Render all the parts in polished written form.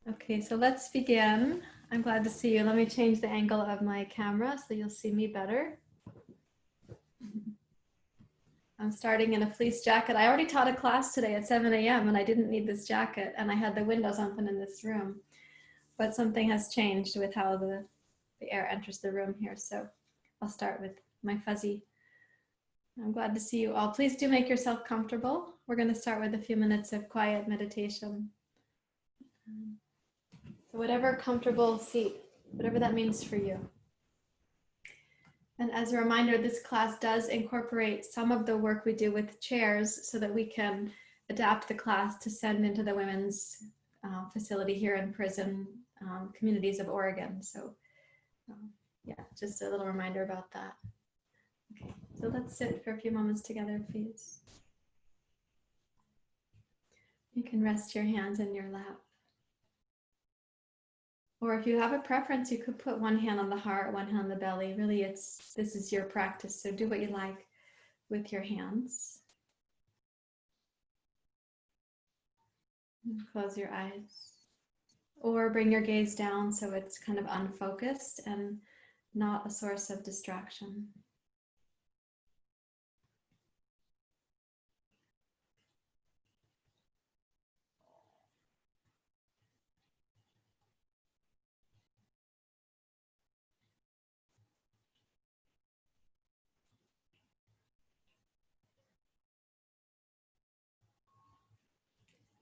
Okay, so let's begin. I'm glad to see you. Let me change the angle of my camera so you'll see me better. I'm starting in a fleece jacket. I already taught a class today at 7 a.m. and I didn't need this jacket and I had the windows open in this room. But something has changed with how the air enters the room here. So I'll start with my fuzzy. I'm glad to see you all. Please do make yourself comfortable. We're going to start with a few minutes of quiet meditation. So whatever comfortable seat, whatever that means for you. And as a reminder, this class does incorporate some of the work we do with chairs so that we can adapt the class to send into the women's facility here in Prison Communities of Oregon. So yeah, just a little reminder about that. Okay, so let's sit for a few moments together, please. You can rest your hands in your lap. Or if you have a preference, you could put one hand on the heart, one hand on the belly. Really, this is your practice, so do what you like with your hands. And close your eyes. Or bring your gaze down so it's kind of unfocused and not a source of distraction.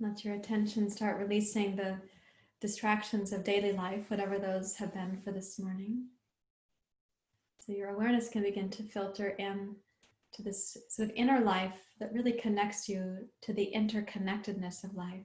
Let your attention start releasing the distractions of daily life, whatever those have been for this morning. So your awareness can begin to filter in to this sort of inner life that really connects you to the interconnectedness of life.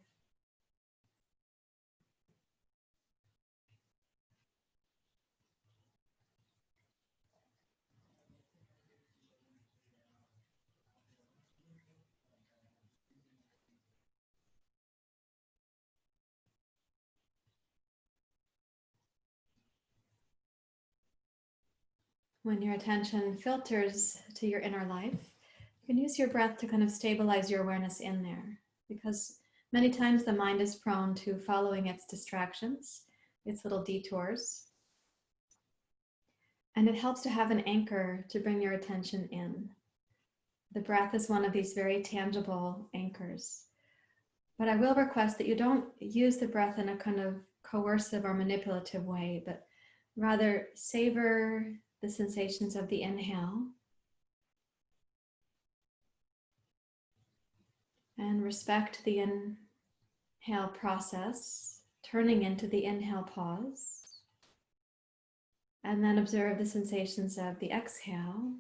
When your attention filters to your inner life, you can use your breath to kind of stabilize your awareness in there, because many times the mind is prone to following its distractions, its little detours. And it helps to have an anchor to bring your attention in. The breath is one of these very tangible anchors. But I will request that you don't use the breath in a kind of coercive or manipulative way, but rather savor the sensations of the inhale and respect the inhale process, turning into the inhale pause, and then observe the sensations of the exhale,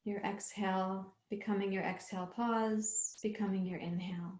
your exhale becoming your exhale pause, becoming your inhale.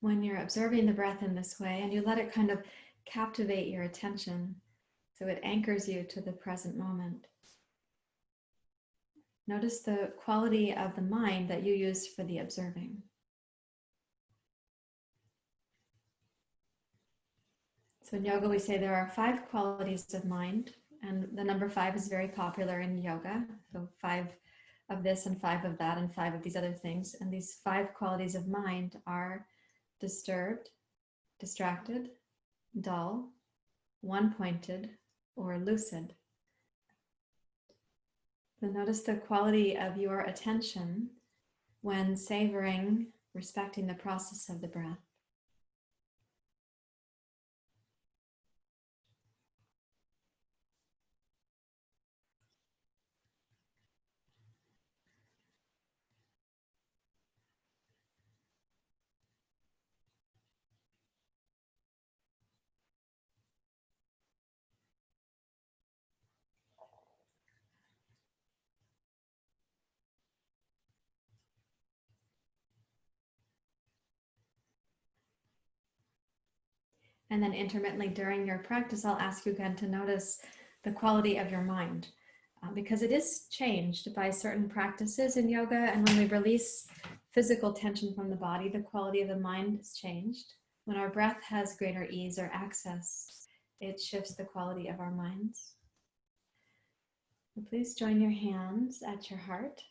When you're observing the breath in this way and you let it kind of captivate your attention, so it anchors you to the present moment. Notice the quality of the mind that you use for the observing. So in yoga, we say there are 5 qualities of mind, and the number 5 is very popular in yoga. So 5 of this and 5 of that and 5 of these other things. And these 5 qualities of mind are disturbed, distracted, dull, one-pointed, or lucid. So notice the quality of your attention when savoring, respecting the process of the breath. And then intermittently during your practice, I'll ask you again to notice the quality of your mind, because it is changed by certain practices in yoga. And when we release physical tension from the body, the quality of the mind is changed. When our breath has greater ease or access, it shifts the quality of our minds. So please join your hands at your heart.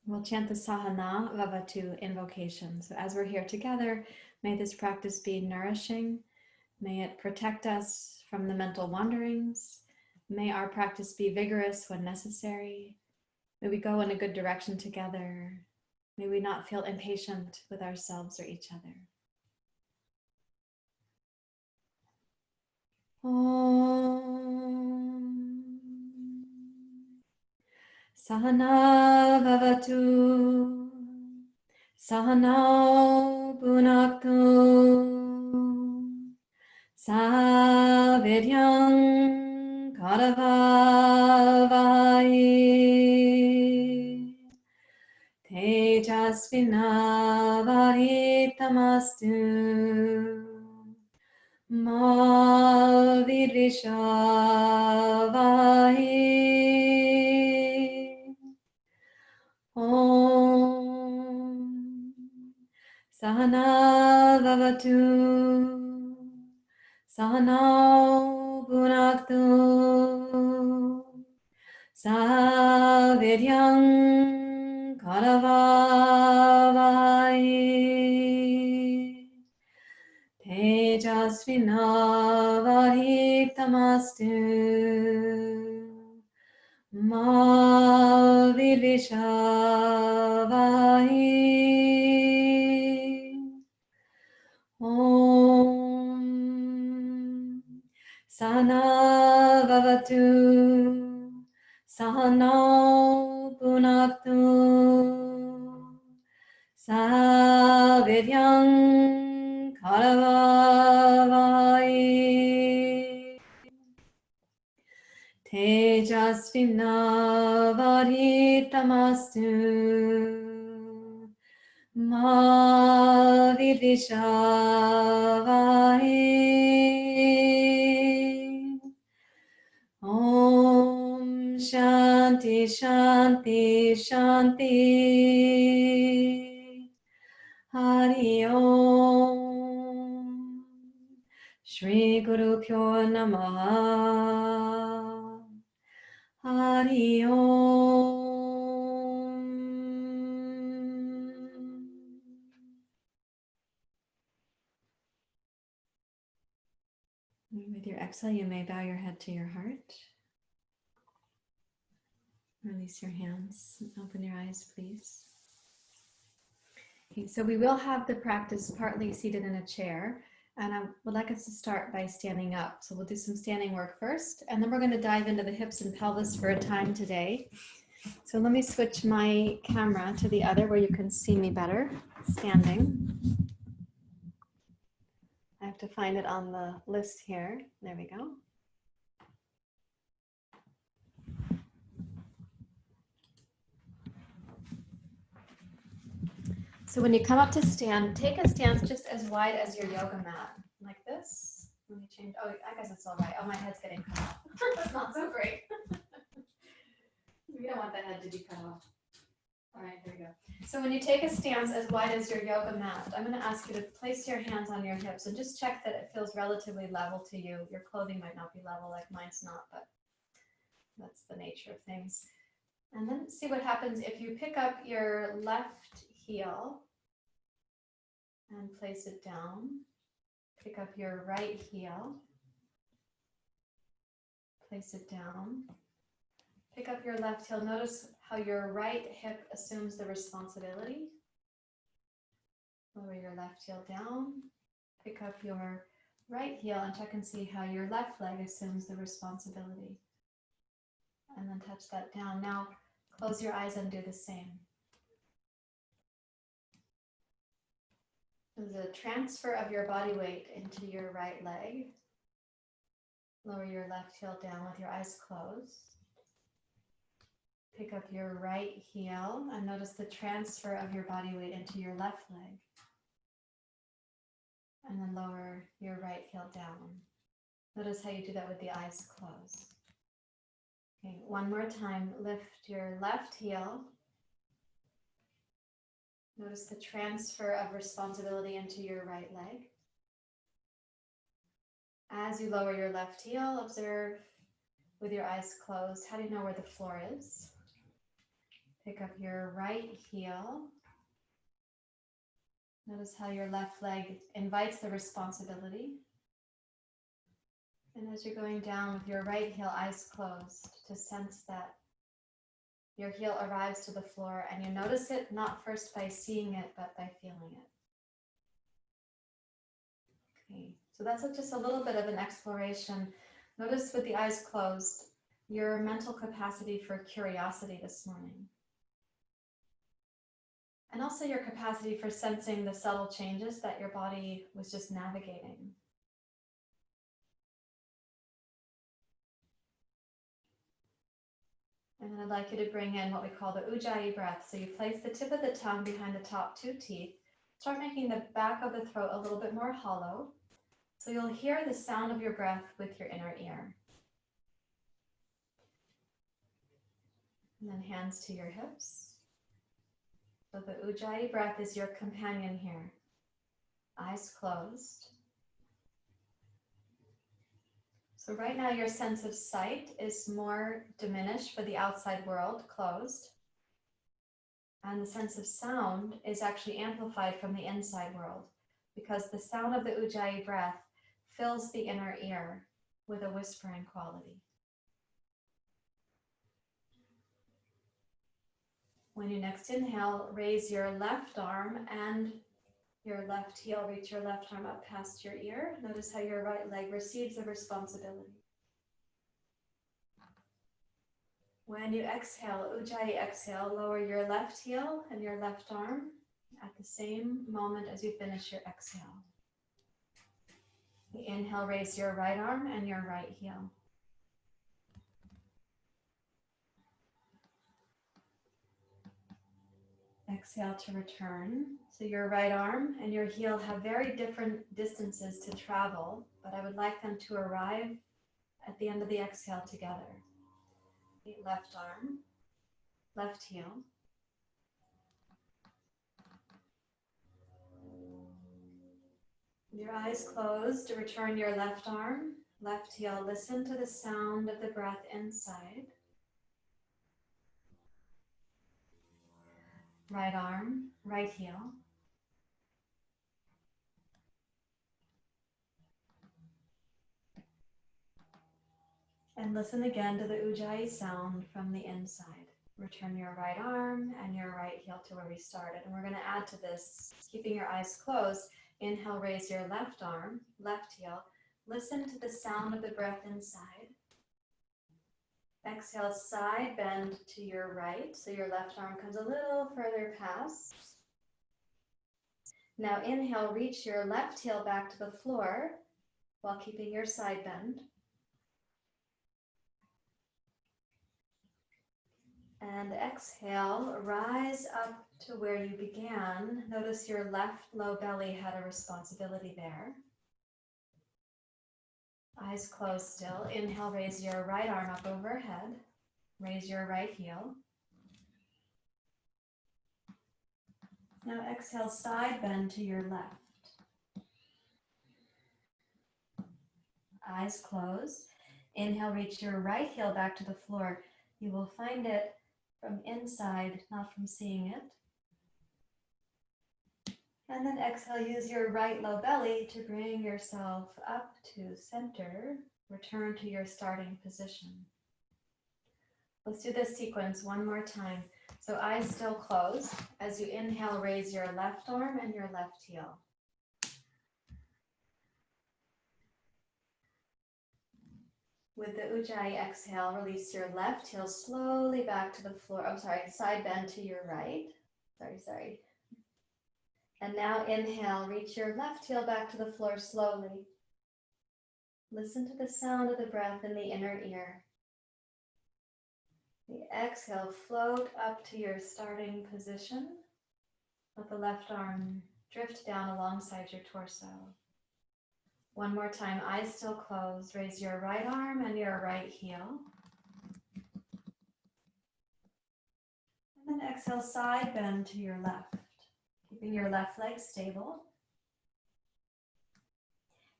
We'll chant the Sahana Vavatu invocation. So as we're here together, may this practice be nourishing. May it protect us from the mental wanderings. May our practice be vigorous when necessary. May we go in a good direction together. May we not feel impatient with ourselves or each other. Om Sahana Vavatu Sahana Bhunaktu Savidyam Karavavai Tejasvinavaditamastu Ma Vidvishavai Om Sahana Vavatu Sahana Bhunaktu Savidyam Karavavai Tejasvinavaditamastu Ma Vidvishavai Om Sahana Vavatu Sahana Bhunaktu Savidyam Karavavai Tejasvinavaditamastu Ma Vidvishavai Om Shanti Shanti Shanti Hari Om Shri Guru Pyo Namaha Hari Om. With your exhale, you may bow your head to your heart. Release your hands and open your eyes, please. Okay, so we will have the practice partly seated in a chair, and I would like us to start by standing up. So we'll do some standing work first, and then we're going to dive into the hips and pelvis for a time today. So let me switch my camera to the other where you can see me better, standing. I have to find it on the list here. There we go. So when you come up to stand, take a stance just as wide as your yoga mat, like this. Let me change. Oh, I guess it's all right. Oh, my head's getting cut off. That's not so great. We don't want the head to be cut off. All right, there we go. So when you take a stance as wide as your yoga mat, I'm going to ask you to place your hands on your hips and just check that it feels relatively level to you. Your clothing might not be level, like mine's not, but that's the nature of things. And then see what happens if you pick up your left heel and place it down. Pick up your right heel, place it down. Pick up your left heel. Notice how your right hip assumes the responsibility. Lower your left heel down. Pick up your right heel and check and see how your left leg assumes the responsibility. And then touch that down. Now close your eyes and do the same. There's a transfer of your body weight into your right leg. Lower your left heel down with your eyes closed. Pick up your right heel and notice the transfer of your body weight into your left leg. And then lower your right heel down. Notice how you do that with the eyes closed. Okay, one more time. Lift your left heel. Notice the transfer of responsibility into your right leg. As you lower your left heel, observe with your eyes closed. How do you know where the floor is? Pick up your right heel. Notice how your left leg invites the responsibility. And as you're going down with your right heel, eyes closed, to sense that your heel arrives to the floor, and you notice it not first by seeing it, but by feeling it. Okay, so that's just a little bit of an exploration. Notice with the eyes closed, your mental capacity for curiosity this morning. And also your capacity for sensing the subtle changes that your body was just navigating. And then I'd like you to bring in what we call the Ujjayi breath. So you place the tip of the tongue behind the top two teeth. Start making the back of the throat a little bit more hollow. So you'll hear the sound of your breath with your inner ear. And then hands to your hips. So the Ujjayi breath is your companion here. Eyes closed. So right now your sense of sight is more diminished for the outside world, closed. And the sense of sound is actually amplified from the inside world, because the sound of the Ujjayi breath fills the inner ear with a whispering quality. When you next inhale, raise your left arm and your left heel, reach your left arm up past your ear. Notice how your right leg receives the responsibility. When you exhale, Ujjayi exhale, lower your left heel and your left arm at the same moment as you finish your exhale. You inhale, raise your right arm and your right heel. Exhale to return. So your right arm and your heel have very different distances to travel, but I would like them to arrive at the end of the exhale together. The left arm, left heel. Your eyes closed, return your left arm, left heel. Listen to the sound of the breath inside. Right arm, right heel. And listen again to the Ujjayi sound from the inside. Return your right arm and your right heel to where we started. And we're going to add to this, keeping your eyes closed. Inhale, raise your left arm, left heel. Listen to the sound of the breath inside. Exhale, side bend to your right, so your left arm comes a little further past. Now inhale, reach your left heel back to the floor while keeping your side bend. And exhale, rise up to where you began. Notice your left low belly had a responsibility there. Eyes closed still. Inhale, raise your right arm up overhead. Raise your right heel. Now exhale, side bend to your left. Eyes closed. Inhale, reach your right heel back to the floor. You will find it from inside, not from seeing it. And then exhale, use your right low belly to bring yourself up to center. Return to your starting position. Let's do this sequence one more time. So eyes still closed. As you inhale, raise your left arm and your left heel. With the Ujjayi exhale, release your left heel slowly back to the floor. Oh, sorry, side bend to your right. Sorry. And now inhale, reach your left heel back to the floor slowly. Listen to the sound of the breath in the inner ear. The exhale, float up to your starting position. Let the left arm drift down alongside your torso. One more time, eyes still closed. Raise your right arm and your right heel. And then exhale, side bend to your left, keeping your left leg stable.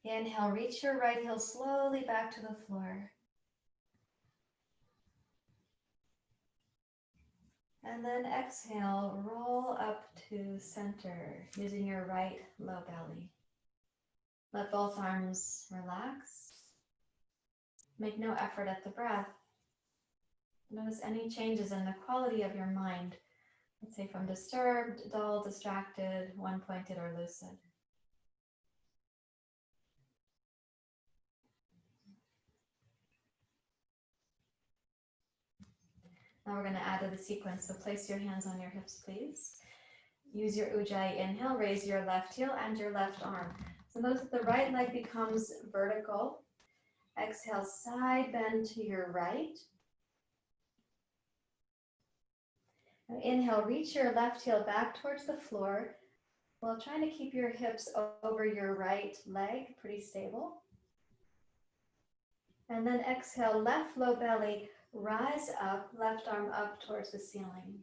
Inhale, reach your right heel slowly back to the floor. And then exhale, roll up to center using your right low belly. Let both arms relax. Make no effort at the breath. Notice any changes in the quality of your mind. Let's say from disturbed, dull, distracted, one-pointed, or lucid. Now we're going to add to the sequence, so place your hands on your hips, please. Use your Ujjayi inhale, raise your left heel and your left arm. So notice that the right leg becomes vertical. Exhale, side bend to your right. Now inhale, reach your left heel back towards the floor while trying to keep your hips over your right leg, pretty stable. And then exhale, left low belly, rise up, left arm up towards the ceiling.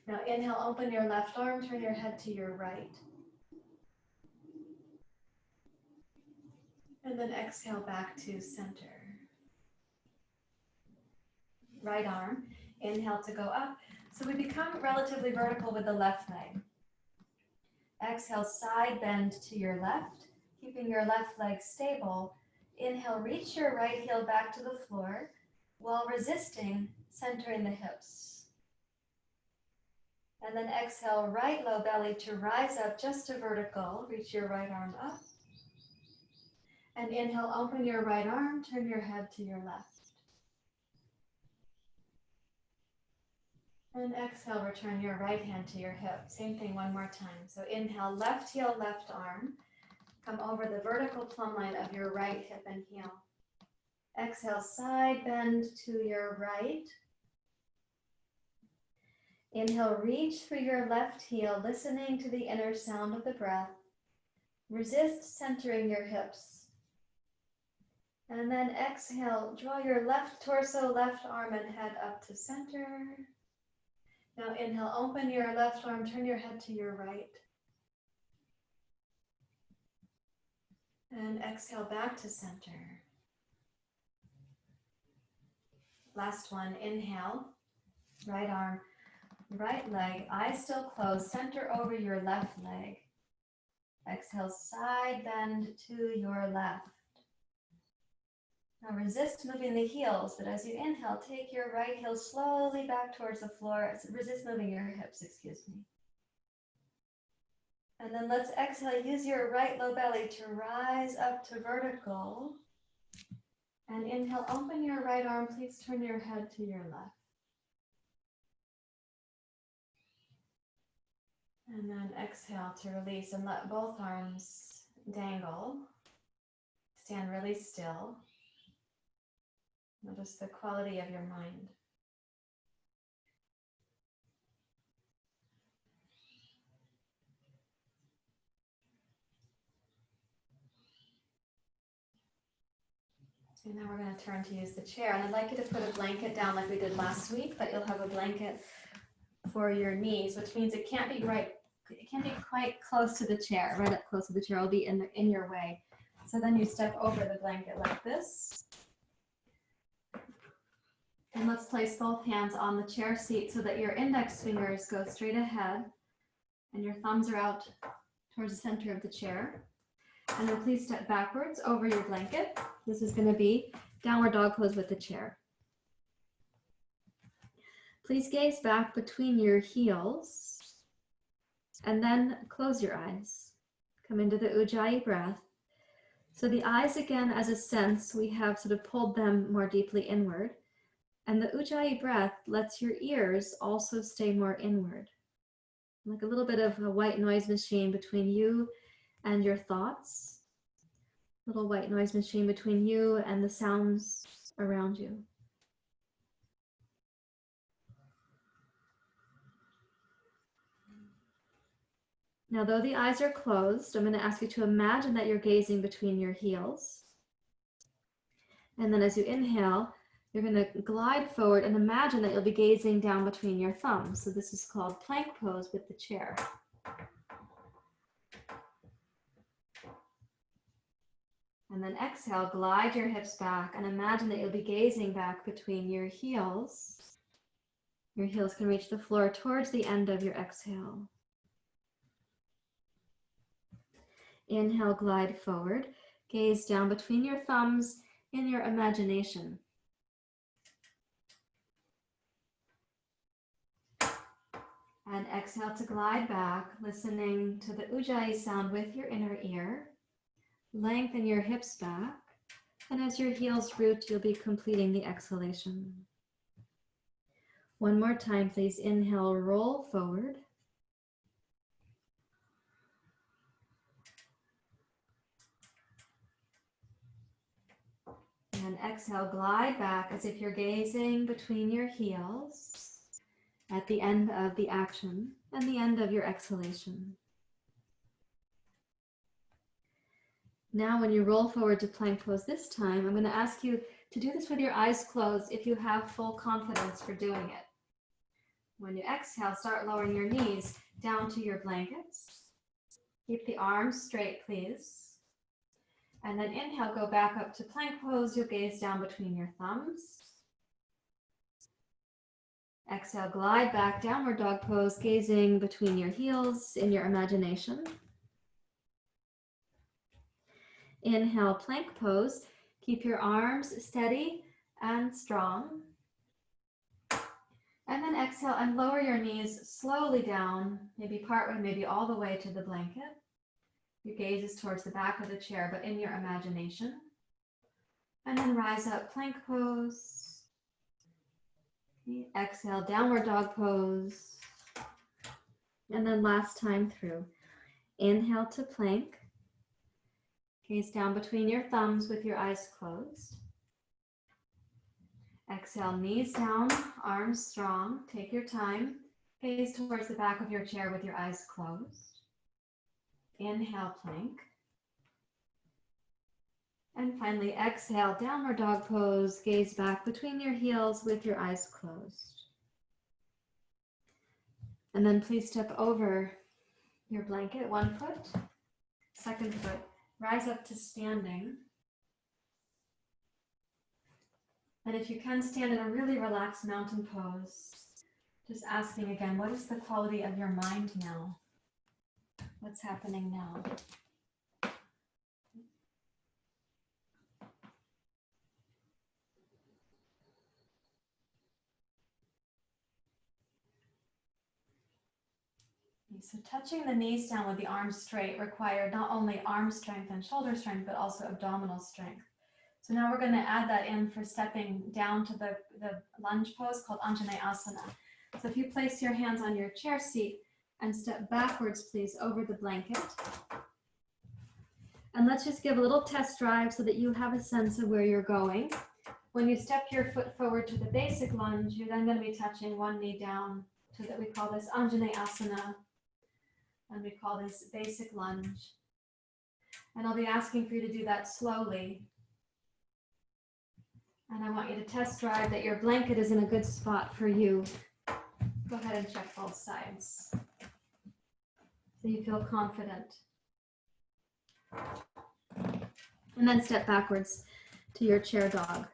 Now inhale, open your left arm, turn your head to your right. And then exhale back to center. Right arm, inhale to go up. So we become relatively vertical with the left leg. Exhale, side bend to your left, keeping your left leg stable. Inhale, reach your right heel back to the floor while resisting, centering the hips. And then exhale, right low belly to rise up just to vertical. Reach your right arm up. And inhale, open your right arm, turn your head to your left. And exhale, return your right hand to your hip. Same thing one more time. So inhale, left heel, left arm. Come over the vertical plumb line of your right hip and heel. Exhale, side bend to your right. Inhale, reach for your left heel, listening to the inner sound of the breath. Resist centering your hips. And then exhale, draw your left torso, left arm and head up to center. Now inhale, open your left arm, turn your head to your right. And exhale back to center. Last one, inhale, right arm, right leg, eyes still closed, center over your left leg. Exhale, side bend to your left. Now resist moving the heels, but as you inhale, take your right heel slowly back towards the floor. Resist moving your hips, excuse me. And then let's exhale, use your right low belly to rise up to vertical. And inhale, open your right arm, please turn your head to your left. And then exhale to release and let both arms dangle. Stand really still. Notice the quality of your mind. And now we're going to turn to use the chair. And I'd like you to put a blanket down like we did last week, but you'll have a blanket for your knees, which means it can't be quite close to the chair, right up close to the chair. It'll be in your way. So then you step over the blanket like this. And let's place both hands on the chair seat so that your index fingers go straight ahead and your thumbs are out towards the center of the chair. And then please step backwards over your blanket. This is going to be downward dog pose with the chair. Please gaze back between your heels and then close your eyes. Come into the Ujjayi breath. So the eyes again, as a sense, we have sort of pulled them more deeply inward. And the Ujjayi breath lets your ears also stay more inward. Like a little bit of a white noise machine between you and your thoughts. Little white noise machine between you and the sounds around you. Now, though the eyes are closed, I'm going to ask you to imagine that you're gazing between your heels. And then as you inhale, you're going to glide forward and imagine that you'll be gazing down between your thumbs. So this is called plank pose with the chair. And then exhale, glide your hips back and imagine that you'll be gazing back between your heels. Your heels can reach the floor towards the end of your exhale. Inhale, glide forward. Gaze down between your thumbs in your imagination. And exhale to glide back, listening to the Ujjayi sound with your inner ear. Lengthen your hips back. And as your heels root, you'll be completing the exhalation. One more time, please. Inhale, roll forward. And exhale, glide back as if you're gazing between your heels at the end of the action and the end of your exhalation. Now, when you roll forward to plank pose this time, I'm going to ask you to do this with your eyes closed if you have full confidence for doing it. When you exhale, start lowering your knees down to your blankets. Keep the arms straight, please. And then inhale, go back up to plank pose. You'll gaze down between your thumbs. Exhale, glide back, downward dog pose, gazing between your heels in your imagination. Inhale, plank pose. Keep your arms steady and strong. And then exhale and lower your knees slowly down, maybe partway, maybe all the way to the blanket. Your gaze is towards the back of the chair, but in your imagination. And then rise up, plank pose. Exhale, downward dog pose. And then last time through. Inhale to plank. Gaze down between your thumbs with your eyes closed. Exhale, knees down, arms strong. Take your time. Gaze towards the back of your chair with your eyes closed. Inhale, plank. And finally, exhale, downward dog pose. Gaze back between your heels with your eyes closed. And then please step over your blanket, one foot, second foot. Rise up to standing. And if you can, stand in a really relaxed mountain pose. Just asking again, what is the quality of your mind now? What's happening now? So touching the knees down with the arms straight required not only arm strength and shoulder strength, but also abdominal strength. So now we're going to add that in for stepping down to the lunge pose called Anjaneyasana. So if you place your hands on your chair seat and step backwards, please, over the blanket. And let's just give a little test drive so that you have a sense of where you're going. When you step your foot forward to the basic lunge, you're then going to be touching one knee down to that we call this Anjaneyasana. And we call this basic lunge. And I'll be asking for you to do that slowly. And I want you to test drive that your blanket is in a good spot for you. Go ahead and check both sides so you feel confident. And then step backwards to your chair dog.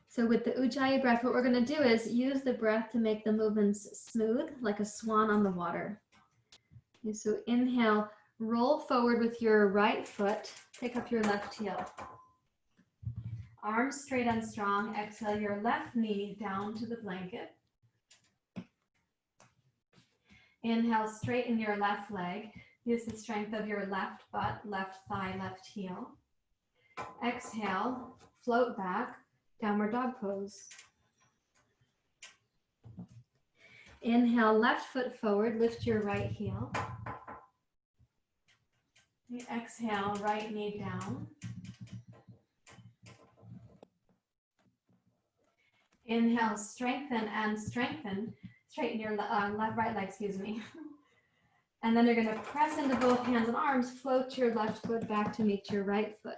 So with the Ujjayi breath, what we're going to do is use the breath to make the movements smooth, like a swan on the water. Okay, so inhale, roll forward with your right foot, pick up your left heel. Arms straight and strong. Exhale your left knee down to the blanket. Inhale, straighten your left leg. Use the strength of your left butt, left thigh, left heel. Exhale, float back, downward dog pose. Inhale, left foot forward, lift your right heel. Exhale, right knee down. Inhale, strengthen and strengthen. Straighten your right leg, excuse me. And then you're going to press into both hands and arms, float your left foot back to meet your right foot.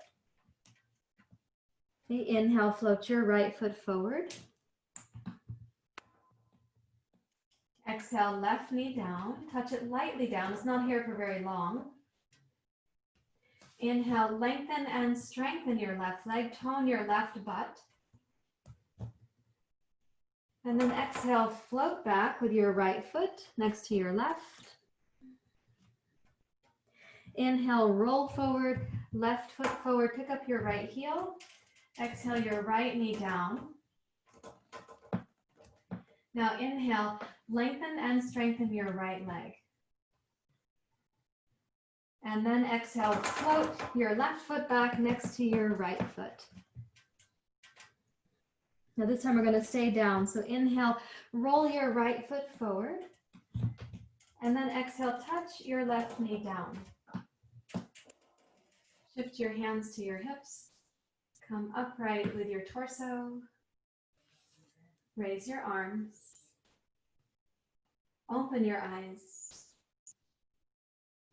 Okay, inhale, float your right foot forward. Exhale, left knee down. Touch it lightly down. It's not here for very long. Inhale, lengthen and strengthen your left leg. Tone your left butt. And then exhale, float back with your right foot next to your left. Inhale, roll forward, left foot forward, pick up your right heel. Exhale, your right knee down. Now inhale, lengthen and strengthen your right leg. And then exhale, float your left foot back next to your right foot. Now this time we're going to stay down. So inhale, roll your right foot forward. And then exhale, touch your left knee down. Shift your hands to your hips. Come upright with your torso. Raise your arms. Open your eyes.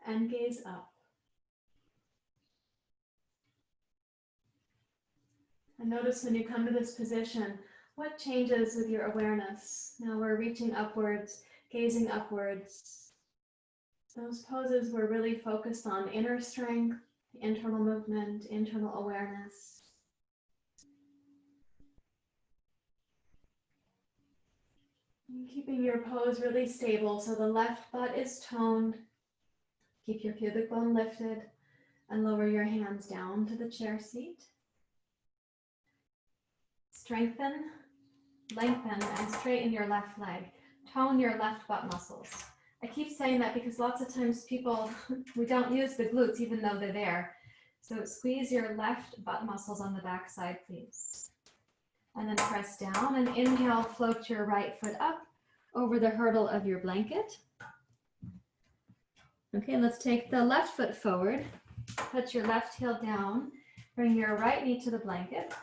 And gaze up. And notice when you come to this position, what changes with your awareness? Now we're reaching upwards, gazing upwards. Those poses were really focused on inner strength, internal movement, internal awareness. And keeping your pose really stable so the left butt is toned. Keep your pubic bone lifted and lower your hands down to the chair seat. Strengthen, lengthen, and straighten your left leg. Tone your left butt muscles. I keep saying that because lots of times people, we don't use the glutes even though they're there. So squeeze your left butt muscles on the back side, please. And then press down and inhale, float your right foot up over the hurdle of your blanket. Okay, let's take the left foot forward. Put your left heel down. Bring your right knee to the blanket.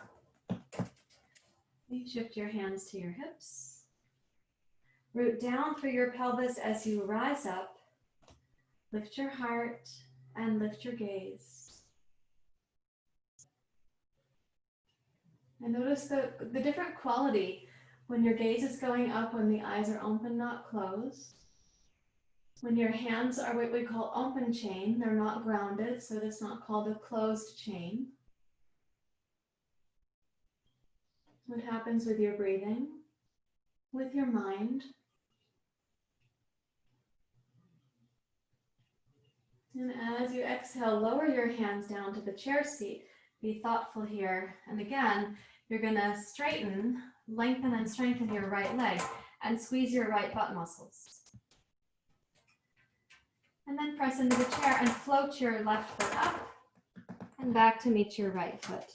Shift your hands to your hips. Root down through your pelvis as you rise up. Lift your heart and lift your gaze. And notice the different quality when your gaze is going up, when the eyes are open, not closed. When your hands are what we call open chain, they're not grounded, so it's not called a closed chain. What happens with your breathing, with your mind. And as you exhale, lower your hands down to the chair seat. Be thoughtful here. And again, you're going to straighten, lengthen, and strengthen your right leg and squeeze your right butt muscles. And then press into the chair and float your left foot up and back to meet your right foot.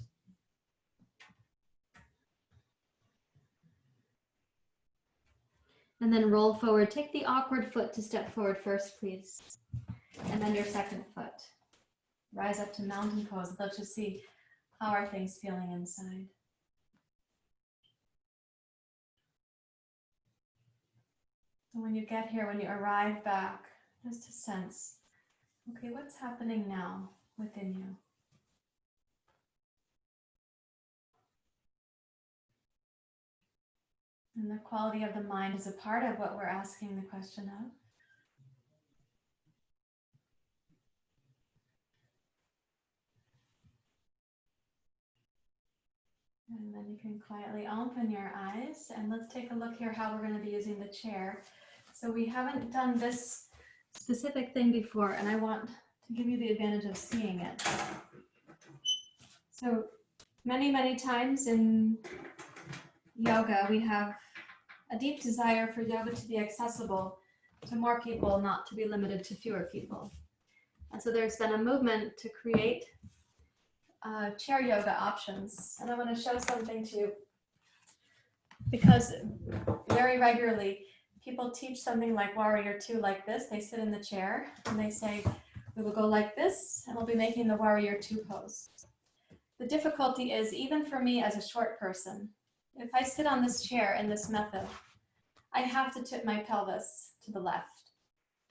And then roll forward. Take the awkward foot to step forward first, please. And then your second foot. Rise up to mountain pose. Let's just see how are things feeling inside. So when you get here, when you arrive back, just a sense, okay, what's happening now within you? And the quality of the mind is a part of what we're asking the question of. And then you can quietly open your eyes, and let's take a look here how we're going to be using the chair. So we haven't done this specific thing before, and I want to give you the advantage of seeing it. So many times in yoga, we have a deep desire for yoga to be accessible to more people, not to be limited to fewer people. And so there's been a movement to create chair yoga options. And I want to show something to you because very regularly people teach something like Warrior 2 like this. They sit in the chair and they say, we will go like this and we'll be making the Warrior 2 pose. The difficulty is, even for me as a short person, if I sit on this chair in this method, I have to tip my pelvis to the left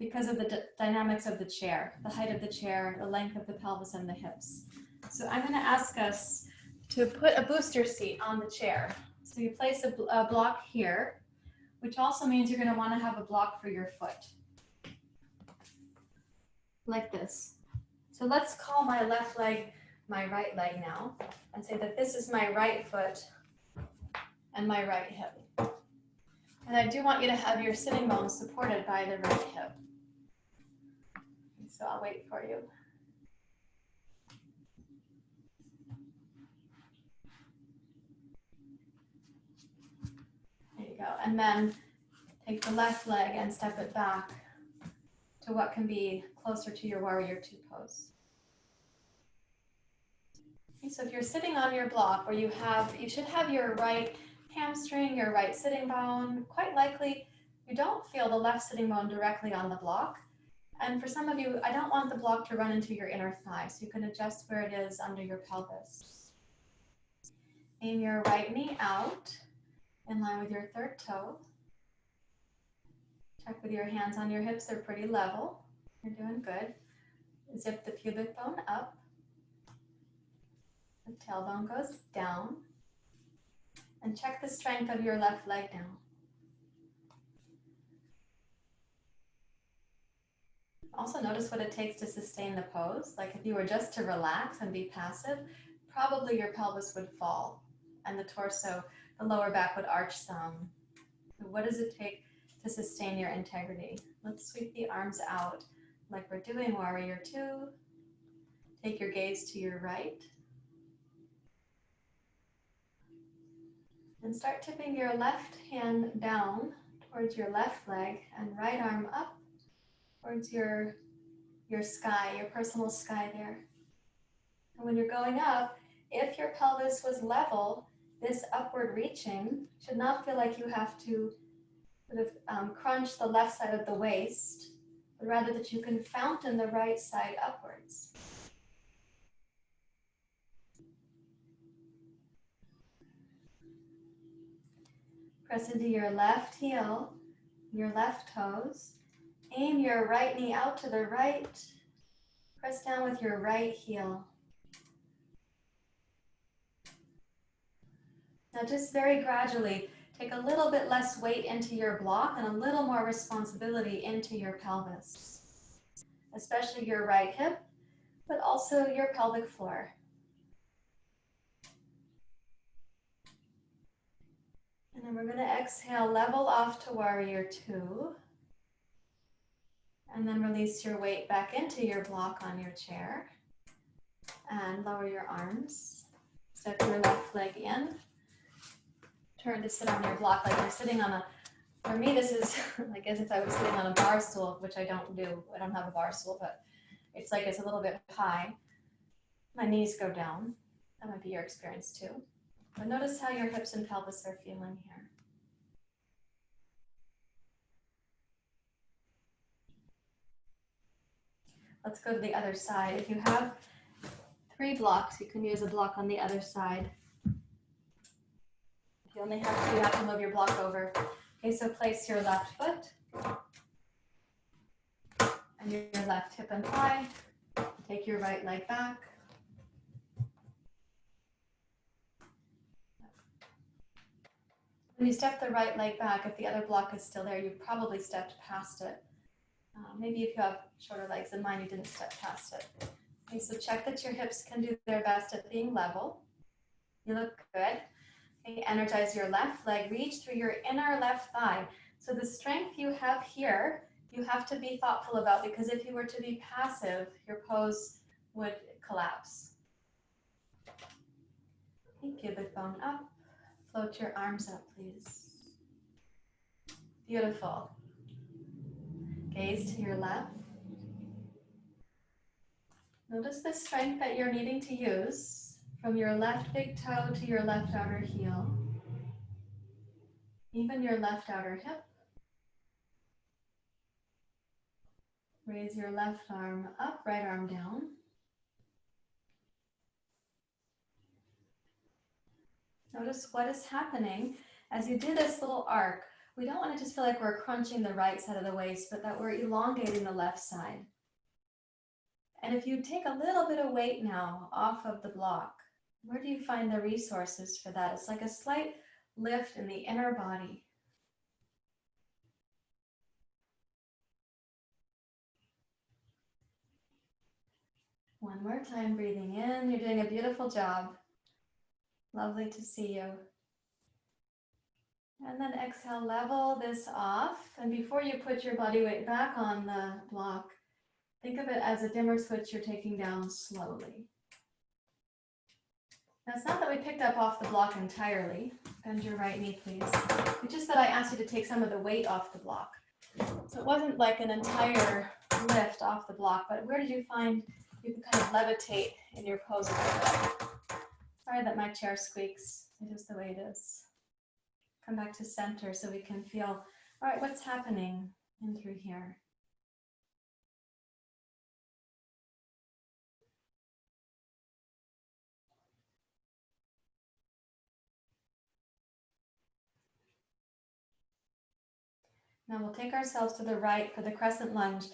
because of the dynamics of the chair, the height of the chair, the length of the pelvis and the hips. So I'm going to ask us to put a booster seat on the chair. So you place a block here, which also means you're going to want to have a block for your foot. Like this. So let's call my left leg my right leg now and say that this is my right foot and my right hip. And I do want you to have your sitting bones supported by the right hip. So I'll wait for you. There you go. And then take the left leg and step it back to what can be closer to your warrior two pose. Okay, so if you're sitting on your block where you should have your right hamstring, your right sitting bone, quite likely you don't feel the left sitting bone directly on the block. And for some of you, I don't want the block to run into your inner thigh, so you can adjust where it is under your pelvis. Aim your right knee out in line with your third toe. Check with your hands on your hips, they're pretty level. You're doing good. Zip the pubic bone up. The tailbone goes down. And check the strength of your left leg now. Also notice what it takes to sustain the pose. Like if you were just to relax and be passive, probably your pelvis would fall and the torso, the lower back would arch some. So what does it take to sustain your integrity? Let's sweep the arms out like we're doing warrior two. Take your gaze to your right. And start tipping your left hand down towards your left leg and right arm up towards your sky, your personal sky there. And when you're going up, if your pelvis was level, this upward reaching should not feel like you have to sort of crunch the left side of the waist, but rather that you can fountain the right side upwards. Press into your left heel, your left toes. Aim your right knee out to the right. Press down with your right heel. Now just very gradually, take a little bit less weight into your block and a little more responsibility into your pelvis, especially your right hip, but also your pelvic floor. And then we're going to exhale, level off to warrior two. And then release your weight back into your block on your chair. And lower your arms. Step your left leg in. Turn to sit on your block like you're sitting on a, for me this is like as if I was sitting on a bar stool, which I don't do. I don't have a bar stool, but it's like it's a little bit high. My knees go down. That might be your experience too. But notice how your hips and pelvis are feeling here. Let's go to the other side. If you have 3 blocks, you can use a block on the other side. If you only have 2, you have to move your block over. Okay, so place your left foot and your left hip and thigh. Take your right leg back. When you step the right leg back, if the other block is still there, you've probably stepped past it. Maybe if you have shorter legs than mine, you didn't step past it. Okay, so check that your hips can do their best at being level. You look good. Okay, energize your left leg, reach through your inner left thigh. So the strength you have here, you have to be thoughtful about, because if you were to be passive, your pose would collapse. Okay, pubic bone up. Float your arms up, please. Beautiful. Gaze to your left. Notice the strength that you're needing to use from your left big toe to your left outer heel, even your left outer hip. Raise your left arm up, right arm down. Notice what is happening as you do this little arc. We don't want to just feel like we're crunching the right side of the waist, but that we're elongating the left side. And if you take a little bit of weight now off of the block, where do you find the resources for that? It's like a slight lift in the inner body. One more time, breathing in. You're doing a beautiful job. Lovely to see you. And then exhale, level this off. And before you put your body weight back on the block, think of it as a dimmer switch you're taking down slowly. Now, it's not that we picked up off the block entirely. Bend your right knee, please. It's just that I asked you to take some of the weight off the block. So it wasn't like an entire lift off the block, but where did you find you can kind of levitate in your pose a little bit? Sorry that my chair squeaks. It's just the way it is. Come back to center so we can feel, all right, what's happening in through here? Now we'll take ourselves to the right for the crescent lunge.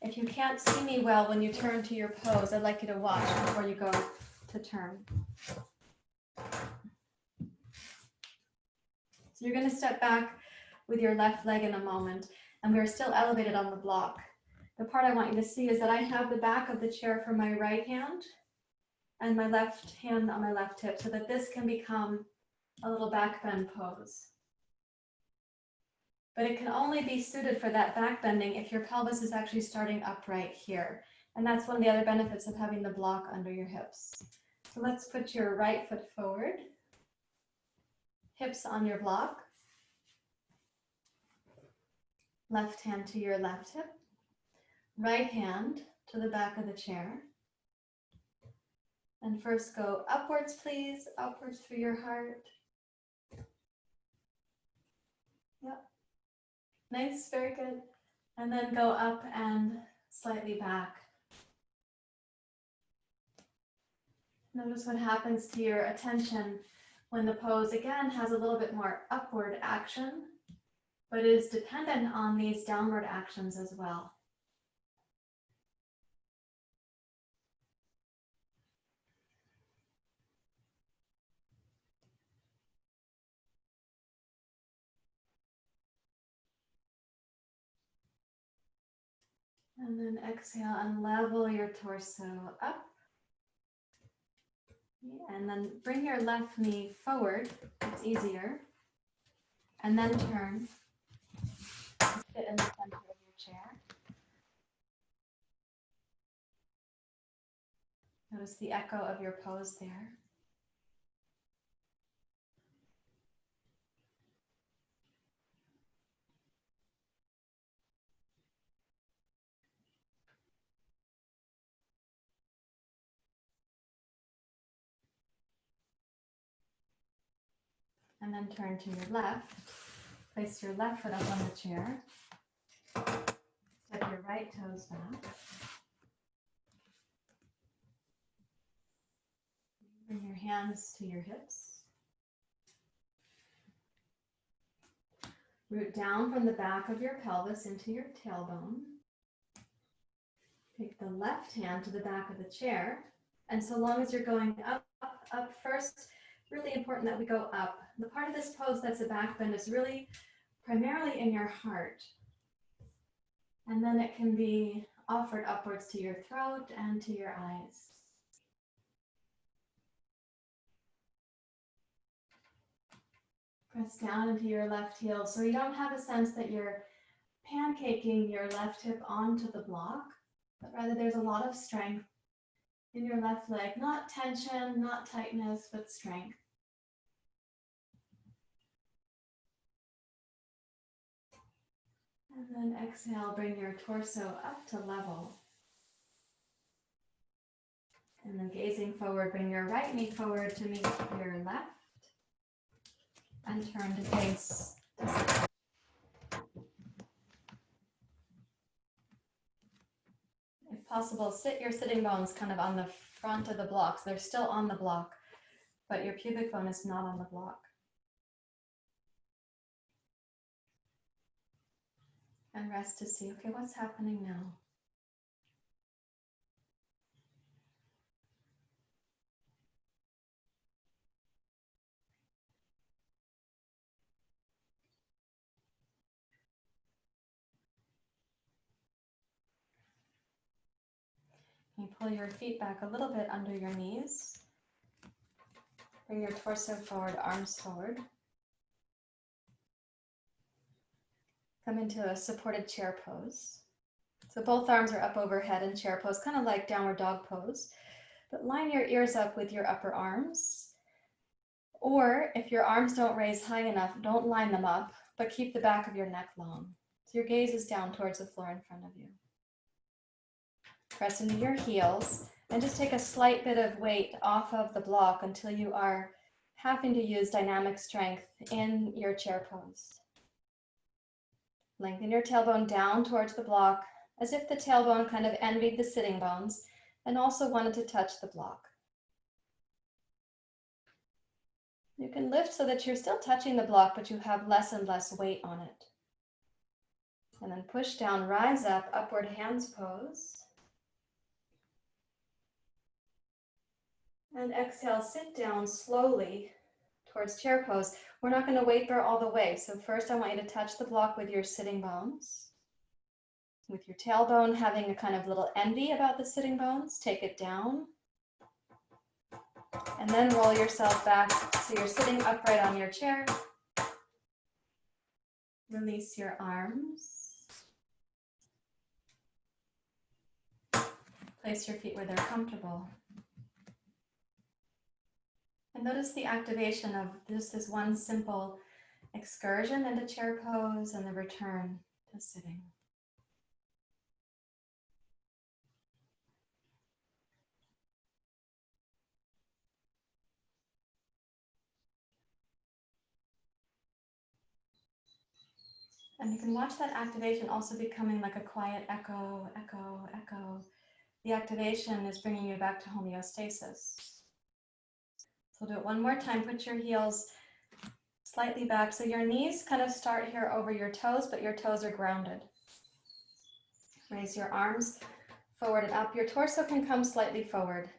If you can't see me well when you turn to your pose, I'd like you to watch before you go to turn. So you're going to step back with your left leg in a moment, and we're still elevated on the block. The part I want you to see is that I have the back of the chair for my right hand and my left hand on my left hip, so that this can become a little back bend pose. But it can only be suited for that back bending if your pelvis is actually starting upright here. And that's one of the other benefits of having the block under your hips. So let's put your right foot forward, hips on your block, left hand to your left hip, right hand to the back of the chair. And first go upwards, please, upwards through your heart. Yep. Nice, very good. And then go up and slightly back. Notice what happens to your attention when the pose, again, has a little bit more upward action, but is dependent on these downward actions as well. And then exhale and level your torso up. And then bring your left knee forward, it's easier. And then turn. Sit in the center of your chair. Notice the echo of your pose there. And then turn to your left. Place your left foot up on the chair. Step your right toes back. Bring your hands to your hips. Root down from the back of your pelvis into your tailbone. Take the left hand to the back of the chair. And so long as you're going up, up, up first, really important that we go up. The part of this pose that's a back bend is really primarily in your heart. And then it can be offered upwards to your throat and to your eyes. Press down into your left heel so you don't have a sense that you're pancaking your left hip onto the block, but rather there's a lot of strength in your left leg. Not tension, not tightness, but strength. And then exhale, bring your torso up to level. And then gazing forward, bring your right knee forward to meet your left. And turn to face. If possible, sit your sitting bones kind of on the front of the blocks. They're still on the block, but your pubic bone is not on the block. And rest to see, okay, what's happening now? You pull your feet back a little bit under your knees. Bring your torso forward, arms forward. Come into a supported chair pose. So both arms are up overhead in chair pose, kind of like downward dog pose. But line your ears up with your upper arms. Or if your arms don't raise high enough, don't line them up, but keep the back of your neck long. So your gaze is down towards the floor in front of you. Press into your heels and just take a slight bit of weight off of the block until you are having to use dynamic strength in your chair pose. Lengthen your tailbone down towards the block as if the tailbone kind of envied the sitting bones and also wanted to touch the block. You can lift so that you're still touching the block, but you have less and less weight on it. And then push down, rise up, upward hands pose. And exhale, sit down slowly towards chair pose. We're not going to weight bear all the way. So first I want you to touch the block with your sitting bones. With your tailbone having a kind of little envy about the sitting bones, take it down. And then roll yourself back so you're sitting upright on your chair. Release your arms. Place your feet where they're comfortable. And notice the activation of just this one simple excursion into chair pose and the return to sitting. And you can watch that activation also becoming like a quiet echo, echo, echo. The activation is bringing you back to homeostasis. So do it one more time. Put your heels slightly back. So your knees kind of start here over your toes, but your toes are grounded. Raise your arms forward and up. Your torso can come slightly forward.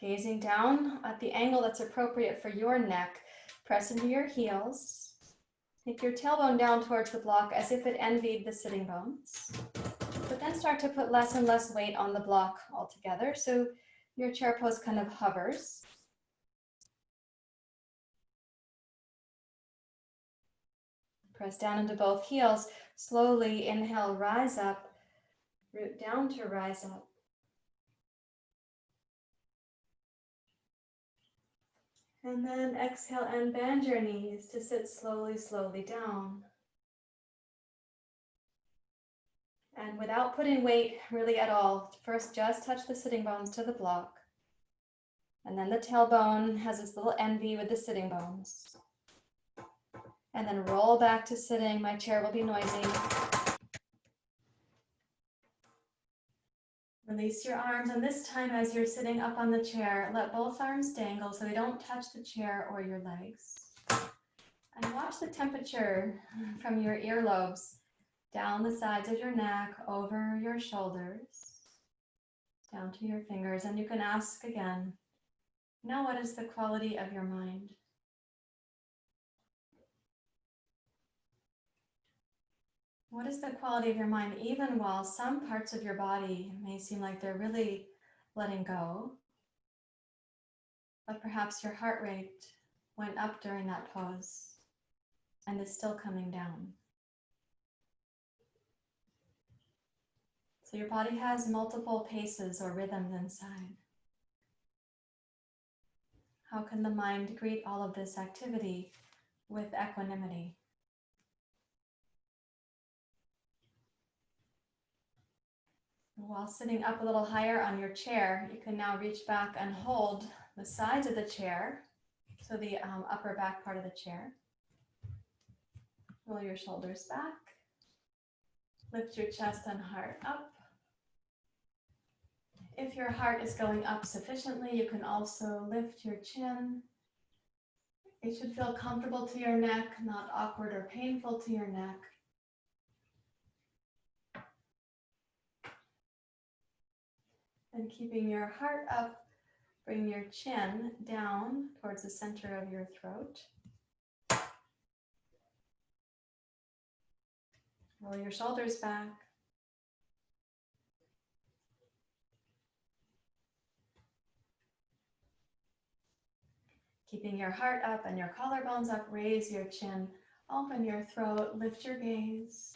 Gazing down at the angle that's appropriate for your neck. Press into your heels. Take your tailbone down towards the block as if it envied the sitting bones. But then start to put less and less weight on the block altogether. So your chair pose kind of hovers. Press down into both heels. Slowly inhale, rise up. Root down to rise up. And then exhale and bend your knees to sit slowly, slowly down. And without putting weight really at all, first just touch the sitting bones to the block. And then the tailbone has this little envy with the sitting bones. And then roll back to sitting. My chair will be noisy. Release your arms, and this time as you're sitting up on the chair, let both arms dangle so they don't touch the chair or your legs. And watch the temperature from your earlobes down the sides of your neck, over your shoulders, down to your fingers. And you can ask again, now what is the quality of your mind? What is the quality of your mind, even while some parts of your body may seem like they're really letting go, but perhaps your heart rate went up during that pose and is still coming down. So your body has multiple paces or rhythms inside. How can the mind greet all of this activity with equanimity? While sitting up a little higher on your chair, you can now reach back and hold the sides of the chair, so the upper back part of the chair. Roll your shoulders back. Lift your chest and heart up. If your heart is going up sufficiently, you can also lift your chin. It should feel comfortable to your neck, not awkward or painful to your neck. And keeping your heart up, bring your chin down towards the center of your throat. Roll your shoulders back. Keeping your heart up and your collarbones up, raise your chin, open your throat, lift your gaze.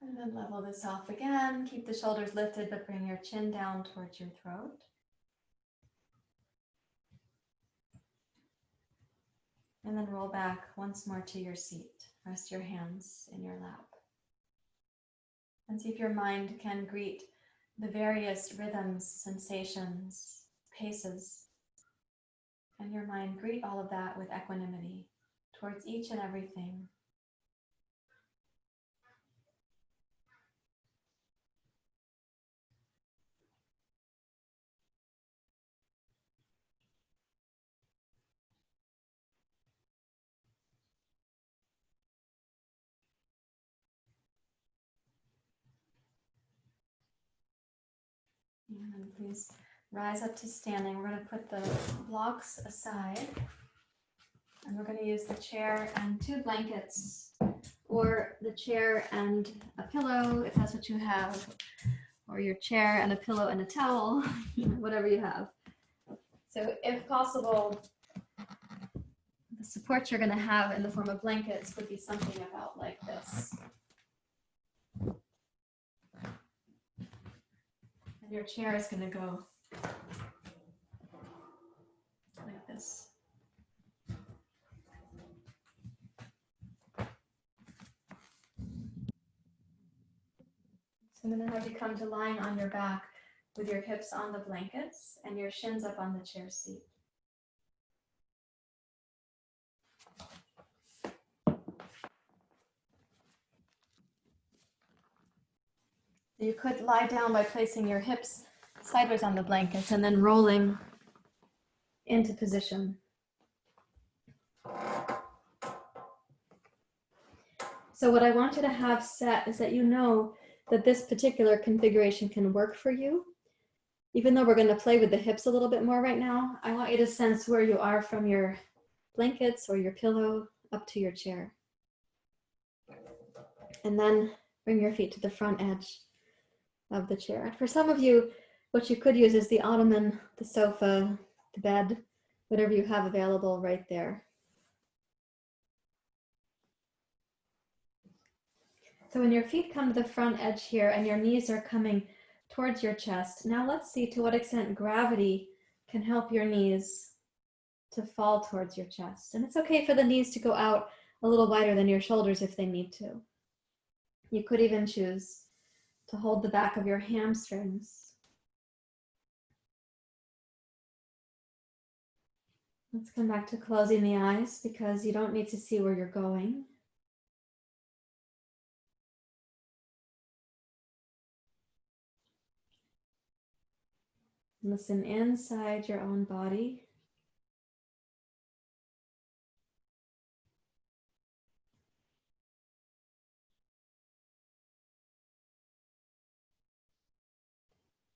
And then level this off again. Keep the shoulders lifted, but bring your chin down towards your throat. And then roll back once more to your seat. Rest your hands in your lap. And see if your mind can greet the various rhythms, sensations, paces. And your mind greet all of that with equanimity towards each and everything. And please rise up to standing. We're going to put the blocks aside. And we're going to use the chair and 2 blankets, or the chair and a pillow, if that's what you have, or your chair and a pillow and a towel, whatever you have. So if possible, the support you're going to have in the form of blankets would be something about like this. And your chair is going to go like this. So I'm going to have you come to lying on your back with your hips on the blankets and your shins up on the chair seat. You could lie down by placing your hips sideways on the blankets and then rolling into position. So what I want you to have set is that you know that this particular configuration can work for you. Even though we're going to play with the hips a little bit more right now, I want you to sense where you are from your blankets or your pillow up to your chair. And then bring your feet to the front edge of the chair. For some of you, what you could use is the ottoman, the sofa, the bed, whatever you have available right there. So when your feet come to the front edge here and your knees are coming towards your chest, now let's see to what extent gravity can help your knees to fall towards your chest. And it's okay for the knees to go out a little wider than your shoulders if they need to. You could even choose to hold the back of your hamstrings. Let's come back to closing the eyes because you don't need to see where you're going. Listen inside your own body.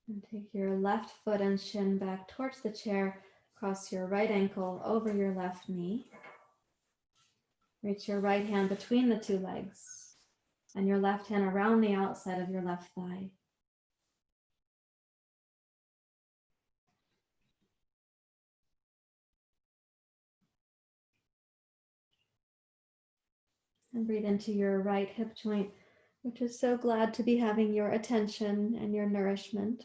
And take your left foot and shin back towards the chair. Cross your right ankle over your left knee. Reach your right hand between the 2 legs and your left hand around the outside of your left thigh. And breathe into your right hip joint, which is so glad to be having your attention and your nourishment.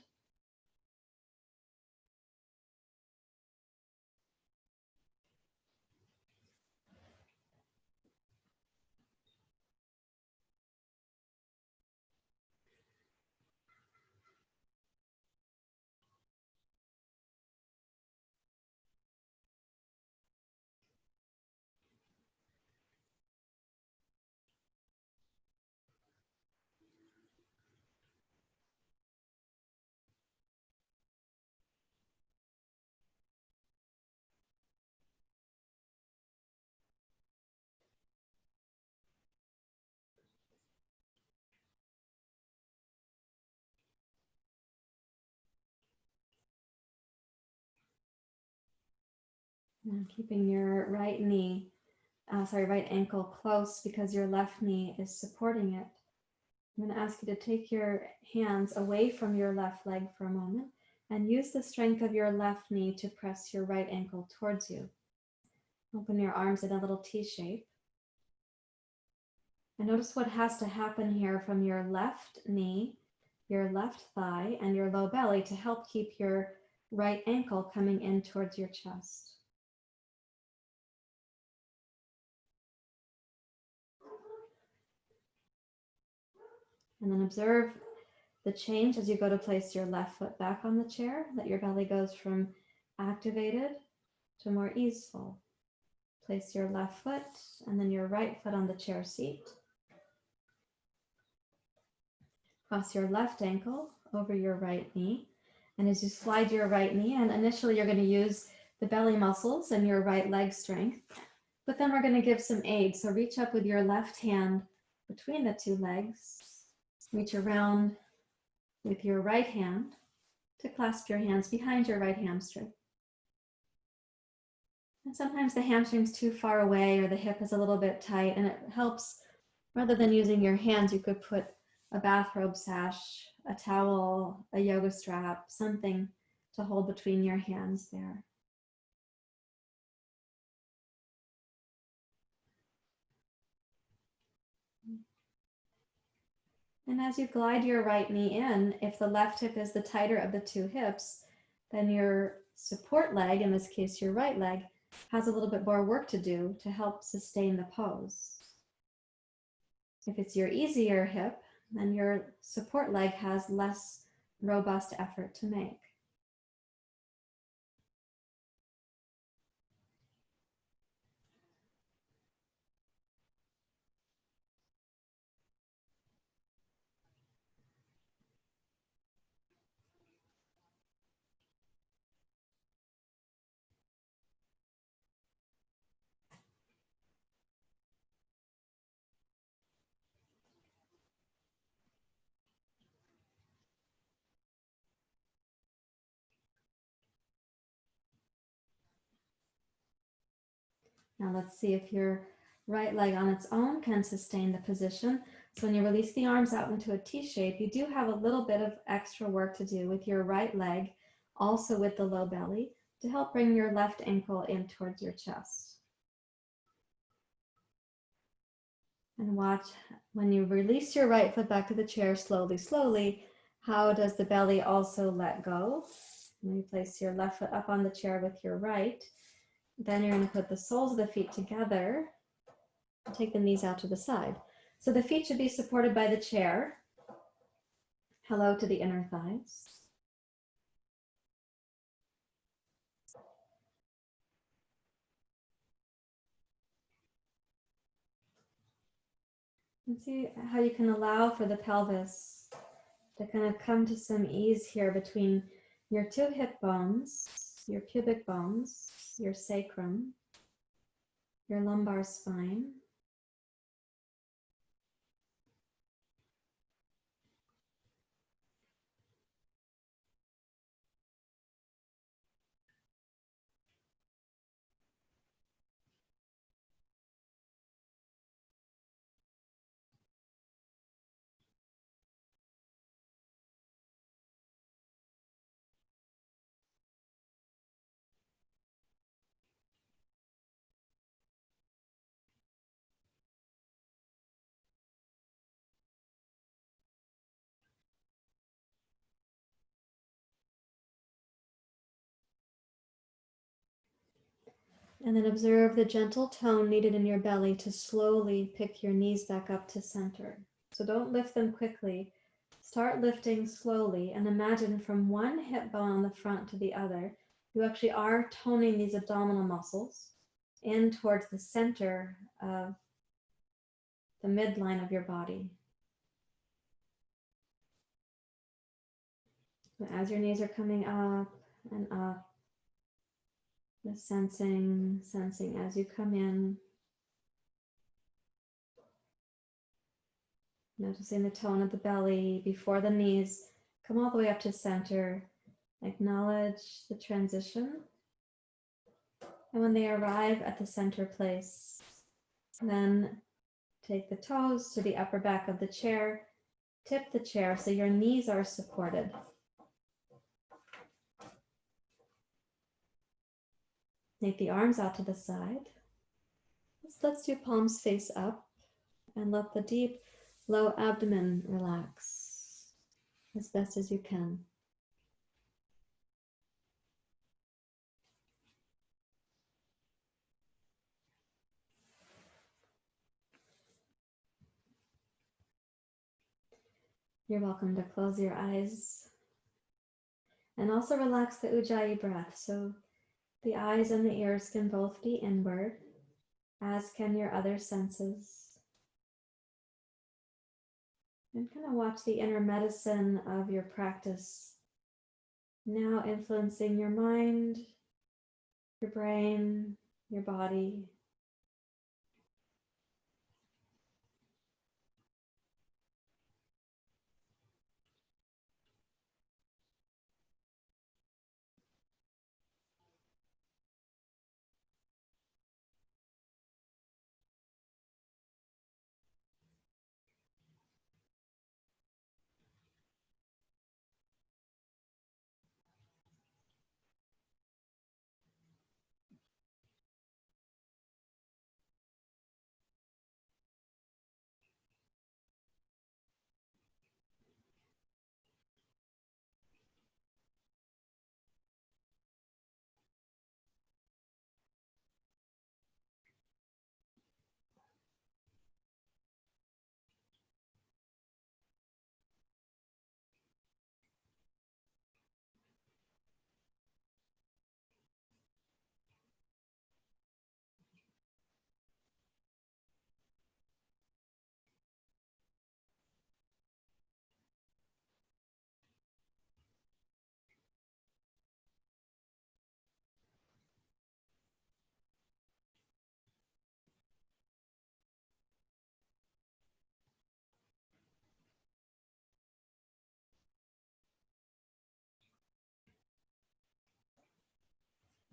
And keeping your right knee, right ankle close because your left knee is supporting it. I'm going to ask you to take your hands away from your left leg for a moment and use the strength of your left knee to press your right ankle towards you. Open your arms in a little T shape. And notice what has to happen here from your left knee, your left thigh, and your low belly to help keep your right ankle coming in towards your chest. And then observe the change as you go to place your left foot back on the chair, that your belly goes from activated to more easeful. Place your left foot and then your right foot on the chair seat. Cross your left ankle over your right knee. And as you slide your right knee, and initially you're going to use the belly muscles and your right leg strength, but then we're going to give some aid. So reach up with your left hand between the two legs. Reach around with your right hand to clasp your hands behind your right hamstring. And sometimes the hamstring's too far away or the hip is a little bit tight, and it helps, rather than using your hands, you could put a bathrobe sash, a towel, a yoga strap, something to hold between your hands there. And as you glide your right knee in, if the left hip is the tighter of the two hips, then your support leg, in this case your right leg, has a little bit more work to do to help sustain the pose. If it's your easier hip, then your support leg has less robust effort to make. Now let's see if your right leg on its own can sustain the position. So when you release the arms out into a T shape, you do have a little bit of extra work to do with your right leg, also with the low belly, to help bring your left ankle in towards your chest. And watch when you release your right foot back to the chair slowly, slowly, how does the belly also let go? When you place your left foot up on the chair with your right, then you're going to put the soles of the feet together and take the knees out to the side. So the feet should be supported by the chair. Hello to the inner thighs. And see how you can allow for the pelvis to kind of come to some ease here between your two hip bones, your pubic bones, your sacrum, your lumbar spine. And then observe the gentle tone needed in your belly to slowly pick your knees back up to center. So don't lift them quickly. Start lifting slowly and imagine from one hip bone on the front to the other, you actually are toning these abdominal muscles in towards the center of the midline of your body. So as your knees are coming up and up, just sensing as you come in, noticing the tone of the belly before the knees come all the way up to center. Acknowledge the transition And when they arrive at the center place, then take the toes to the upper back of the chair, tip the chair so your knees are supported. Take the arms out to the side. Let's do palms face up and let the deep, low abdomen relax as best as you can. You're welcome to close your eyes and also relax the Ujjayi breath. So the eyes and the ears can both be inward, as can your other senses. And kind of watch the inner medicine of your practice now influencing your mind, your brain, your body.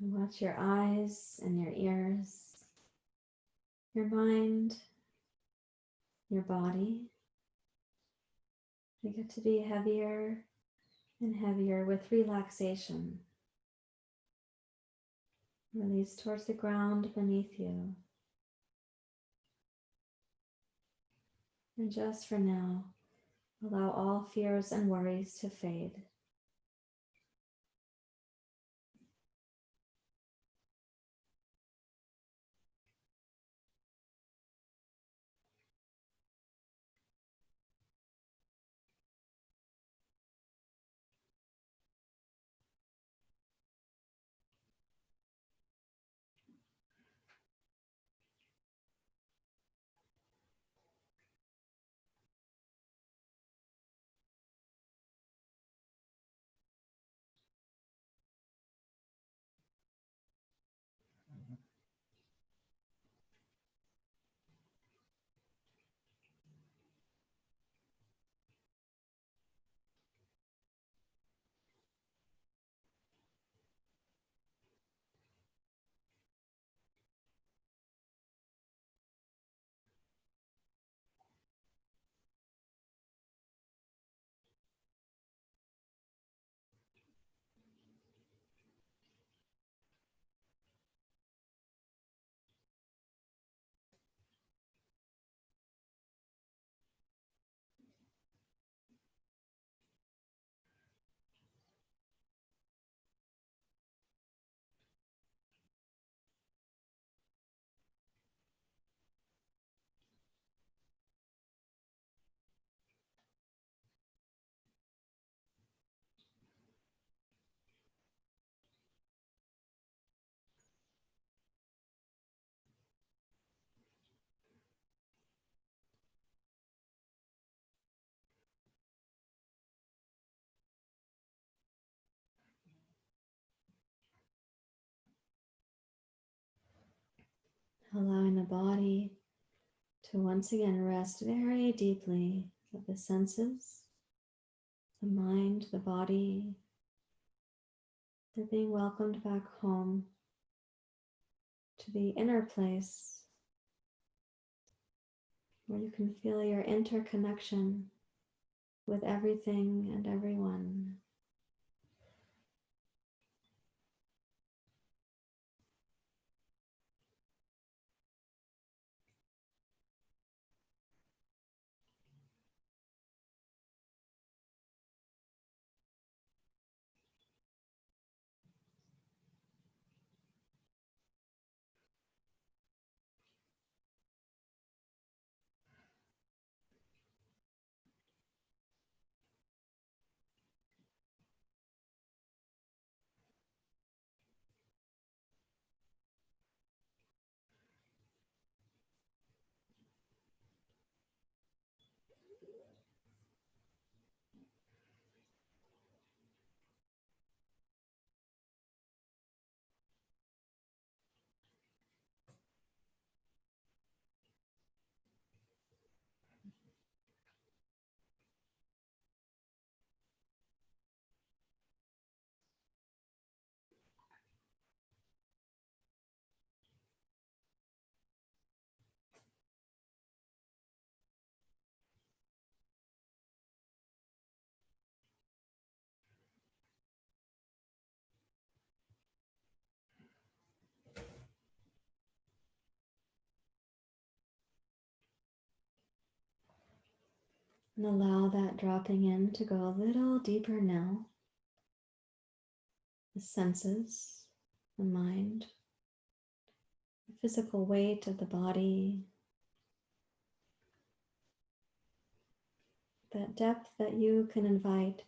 And watch your eyes and your ears, your mind, your body. They get to be heavier and heavier with relaxation. Release towards the ground beneath you. And just for now, allow all fears and worries to fade. Allowing the body to once again rest very deeply with the senses, the mind, the body. They're being welcomed back home to the inner place where you can feel your interconnection with everything and everyone. And allow that dropping in to go a little deeper now. The senses, the mind, the physical weight of the body, that depth that you can invite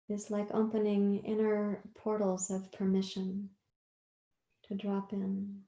is like opening inner portals of permission to drop in.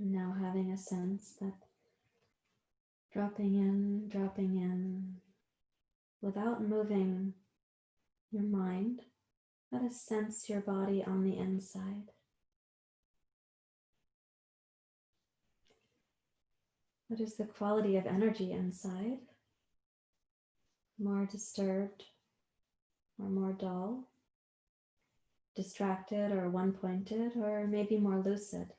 And now having a sense that dropping in, without moving your mind, let us sense your body on the inside. What is the quality of energy inside? More disturbed or more dull? Distracted or one-pointed, or maybe more lucid?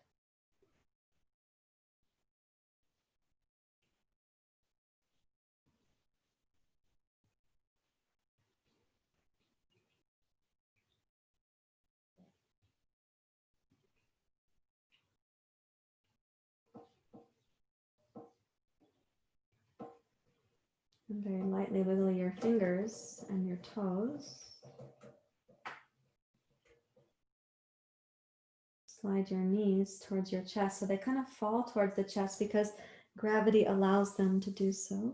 And very lightly wiggle your fingers and your toes. Slide your knees towards your chest so they kind of fall towards the chest because gravity allows them to do so.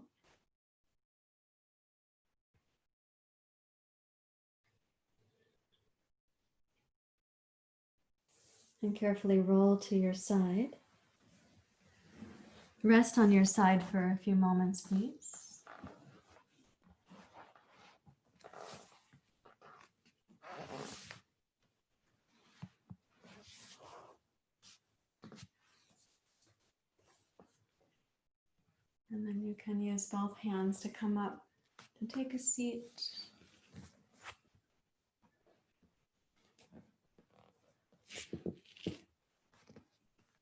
And carefully roll to your side. Rest on your side for a few moments, please. And then you can use both hands to come up and take a seat.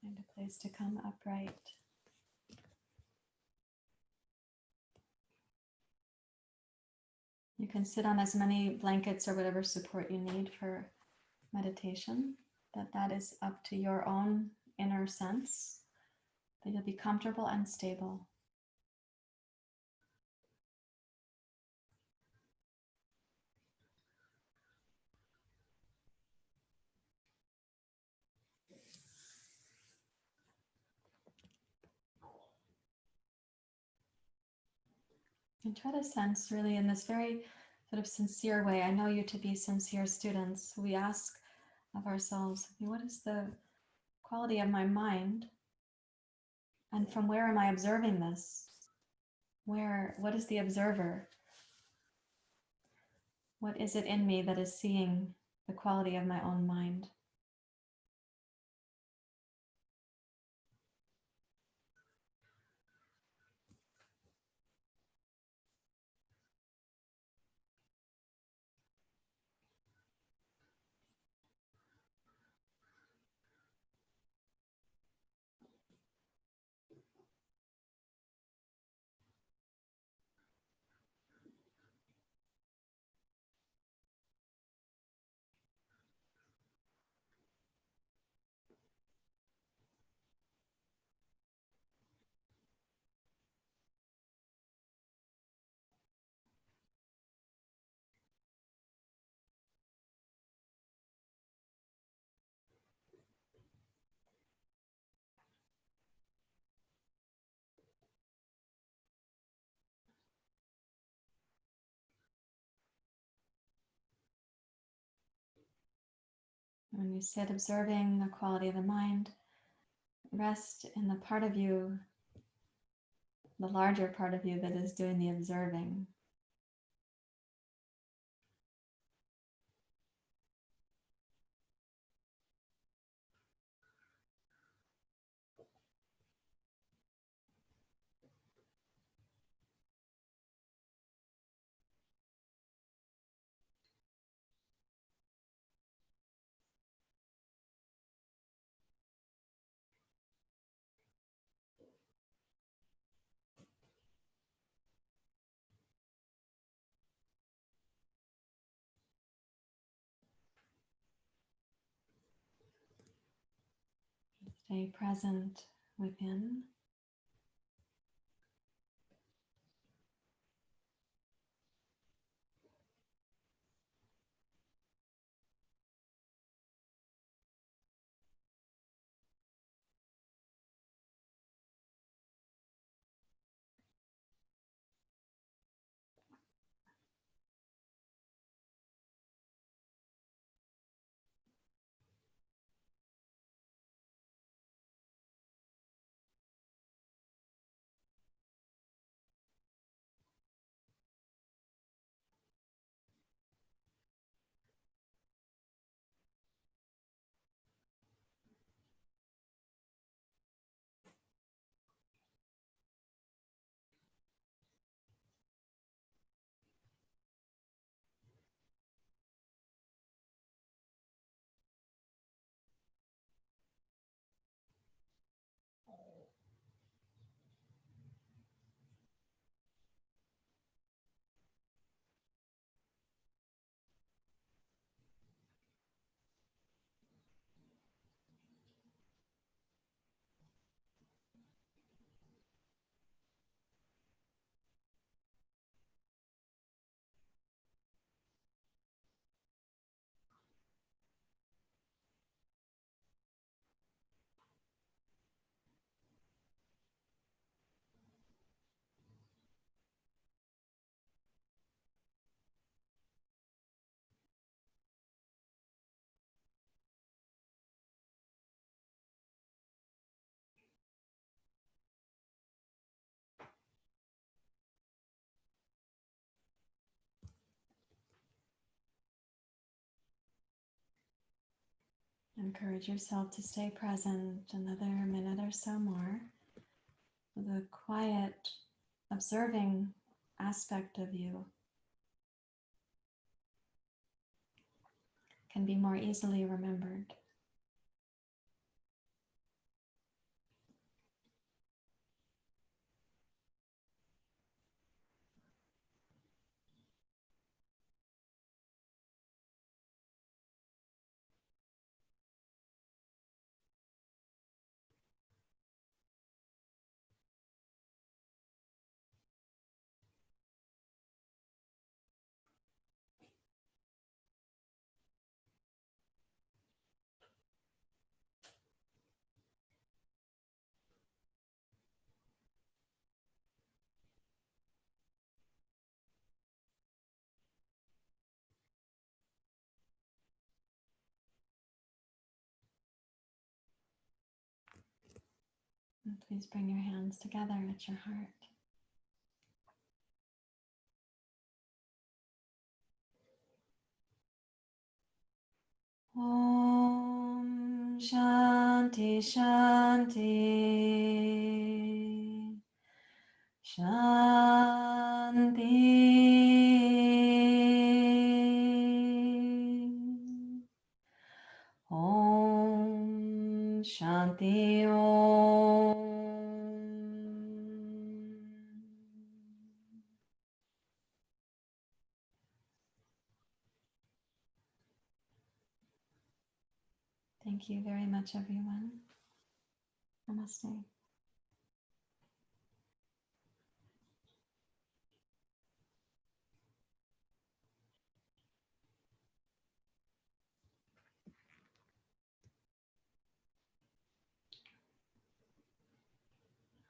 Find a place to come upright. You can sit on as many blankets or whatever support you need for meditation, that is up to your own inner sense, that you'll be comfortable and stable. And try to sense really in this very sort of sincere way. I know you to be sincere students. We ask of ourselves, what is the quality of my mind? And from where am I observing this? What is the observer? What is it in me that is seeing the quality of my own mind? When you sit observing the quality of the mind, rest in the part of you, the larger part of you that is doing the observing. Stay present within. Encourage yourself to stay present another minute or so more. The quiet, observing aspect of you can be more easily remembered. And please bring your hands together at your heart. Om Shanti Shanti Shanti. Om Shanti Om. Thank you very much, everyone. Namaste.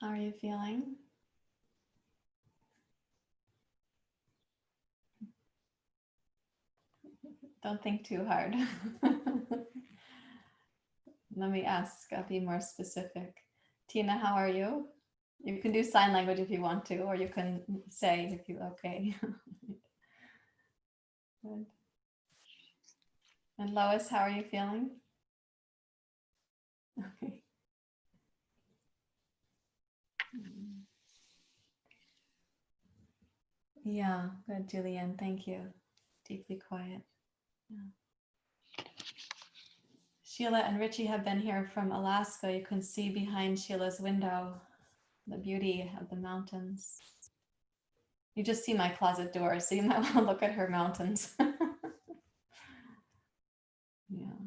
How are you feeling? Don't think too hard. Let me ask, I'll be more specific. Tina, how are you? You can do sign language if you want to, or you can say if you okay. Good. And Lois, how are you feeling? Okay. Yeah, good, Julianne, thank you. Deeply quiet. Yeah. Sheila and Richie have been here from Alaska. You can see behind Sheila's window the beauty of the mountains. You just see my closet door, so you might want to look at her mountains. Yeah.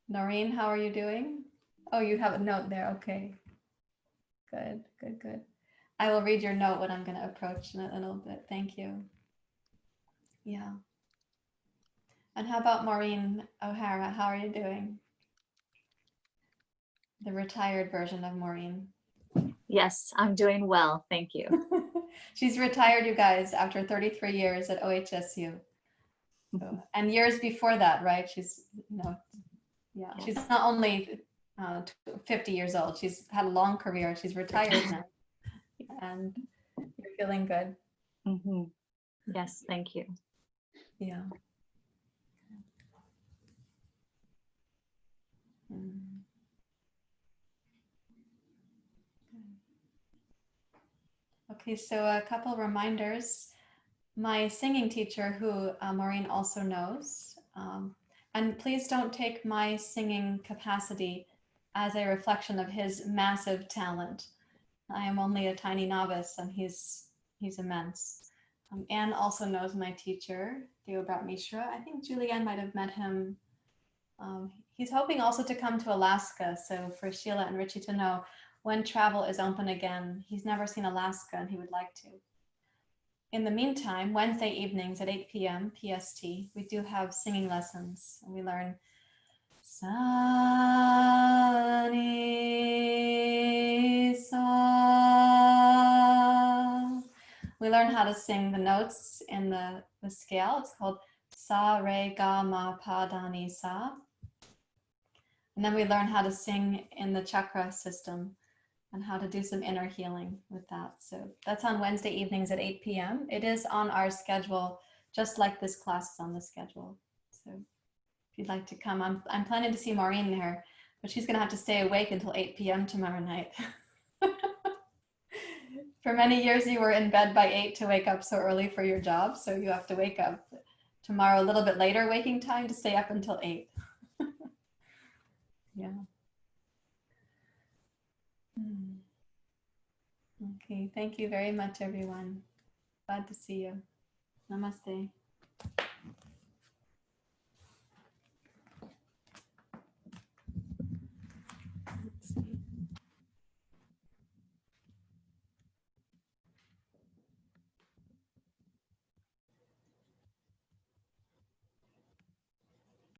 Noreen, how are you doing? Oh, you have a note there. Okay. Good, good, good. I will read your note when I'm going to approach in a little bit. Thank you. Yeah. And how about Maureen O'Hara? How are you doing? The retired version of Maureen. Yes, I'm doing well. Thank you. She's retired, you guys, after 33 years at OHSU. So, and years before that, right? She's, you know, yeah, yes. She's not only 50 years old, she's had a long career. She's retired now. And you're feeling good. Mm-hmm. Yes, thank you. Yeah. Mm. Okay, so a couple reminders. My singing teacher, who Maureen also knows, and please don't take my singing capacity as a reflection of his massive talent. I am only a tiny novice, and he's immense. Anne also knows my teacher, Theobrat Mishra. I think Julianne might have met him. He's hoping also to come to Alaska. So for Sheila and Richie to know, when travel is open again, he's never seen Alaska and he would like to. In the meantime, Wednesday evenings at 8 p.m. PST, we do have singing lessons. And we learn Sa Ni Sa. We learn how to sing the notes in the scale. It's called Sa Re Ga Ma Pa Da Ni Sa. And then we learn how to sing in the chakra system and how to do some inner healing with that. So that's on Wednesday evenings at 8 p.m. It is on our schedule, just like this class is on the schedule. So if you'd like to come. I'm planning to see Maureen there, but she's going to have to stay awake until 8 p.m. tomorrow night. For many years, you were in bed by 8 to wake up so early for your job. So you have to wake up tomorrow a little bit later waking time to stay up until 8. Yeah. Okay. Thank you very much, everyone. Glad to see you. Namaste.